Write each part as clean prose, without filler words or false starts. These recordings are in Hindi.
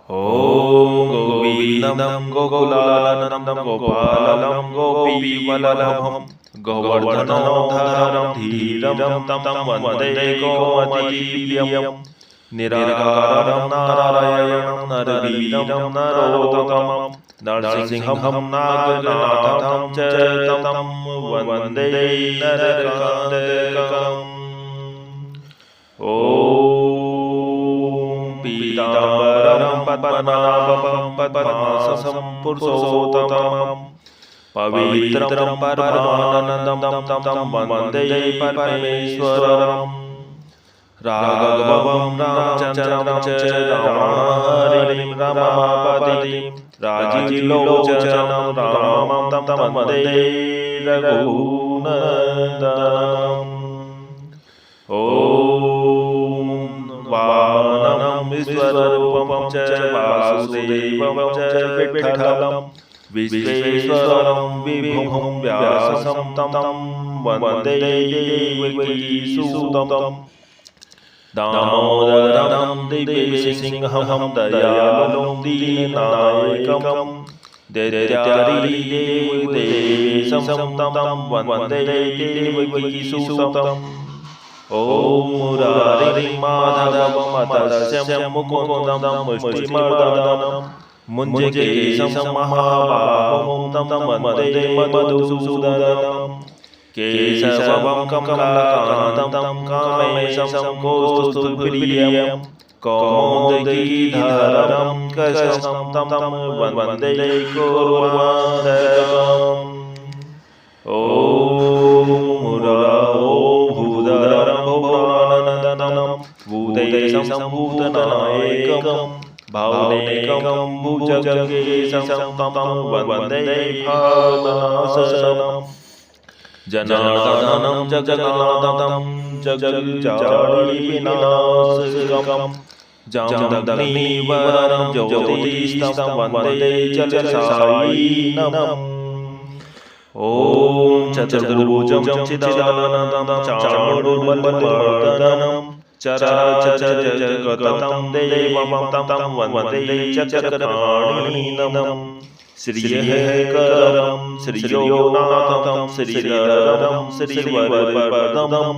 ॐ गोविन्दं गोकुलानन्दं गोपालं गोपीवल्लभं गोवर्धनोद्धरं धीरं तं वन्दे गोमतीप्रियं निराकारं नारायणं नरवीरं नरोत्तमं नरसिंहं नागनाथं च तं वन्दे नरकान्तकम्। पीताम्बरं पद्मनाभं पद्मासनं पुरुषोत्तमं पवित्रं परमानन्दं तं वन्दे परमेश्वरम्। राघवं रामचन्द्रं च रामहरिं रमापतिं राजीवलोचनं रामं तं वन्दे रघुनन्दनम्। वामनं विश्वरूपं च वासुदेवं च विठ्ठलं विश्वेश्वरं विभुं व्यासं तं वन्दे देवकीसुतं। दामोदरं दिव्यसिंहं दयालुं दीननायकं दैत्यादिदेवदेवेशं तं वन्दे देवकीसुतं। ॐ मुरारिं माधवं मदस्यं मुकुन्दं मुष्टिमर्दनं मुञ्जीकेशं महाबाहुं तं वन्दे मधुसूदनं। केशवं कमलाकान्तं कामेशं कौस्तुभप्रियं कौमुदगीधरं कृष्णं तं वन्दे गौरवान्तकम्। ॐ भूधरं भुवनानन्दनं भूतेशं भूतनायकं भावनेकं भुजगेशं तं वन्दे भावनाशनं। जनार्दनं जगन्नाथं जगज्जालिविनाशकं जामदग्निवरं ज्योतिषं वन्दे जलसायिनम्। ॐ चतुर्भुजं चिदानन्दं चारुबलवर्धनं चराचरजगतं देवं तं वन्दे चक्रपाणिनं। श्रीहरिकरं श्रीयोनाथं श्रीधरं श्रीवरवरदं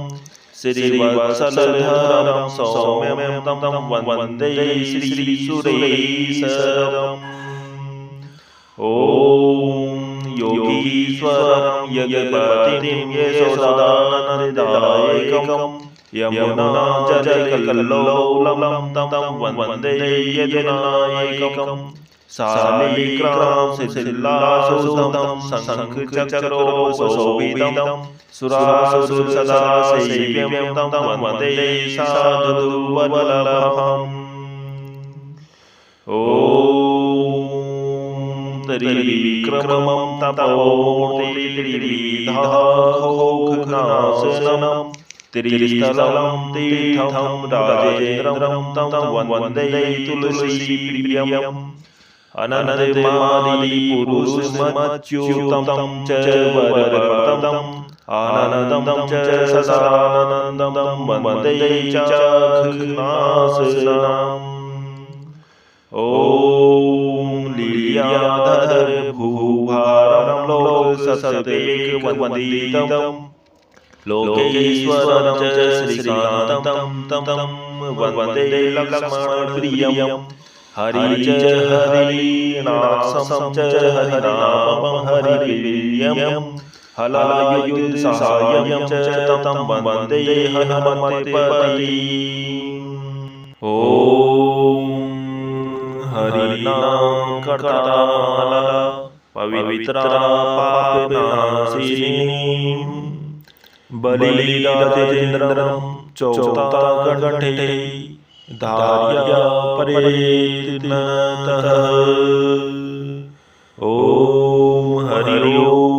श्रीवत्सलधरं सौम्यं तं वन्दे श्रीसुरेश्वरम्। ॐ योगीश्वरं यज्ञपतिं यशोदानन्ददायकं यमुनाजलकल्लोलं तं वन्दे यदुनायकम्। शालिग्राम शिलासुतं शङ्खचक्रोपशोभितं सुरासुरसदा सेव्यं तं वन्दे साधुवल्लभम्। ॐ त्रिविक्रमं तपोमूर्तिर्विधाखोघनाशनं त्रिस्थलं तीर्थं राजेन्द्रं तं वन्दे तुलसीप्रियम्। अनन्तमादिपुरुषमच्युतं च वरवरदम् आनन्दं च सदानन्दं वन्दे चाखनाशनम्। ॐ लीलाधर भूभारं लोकसतेकवन्दितं लोकेश्वरं च श्रीकान्तं तं वन्दे लक्ष्मणप्रियम्। हरि च हरिनाथं च हरिनामं हरिवीर्यं हलायुधसाहाय्यं च तं वन्दे हनुमत्पतिम्। ॐ हरिनाम करताला पवित्रा पापनाशिनी बलिराजेन्द्रं चौताकण्ठे धार्या परेतनतः। ॐ हरि ओम।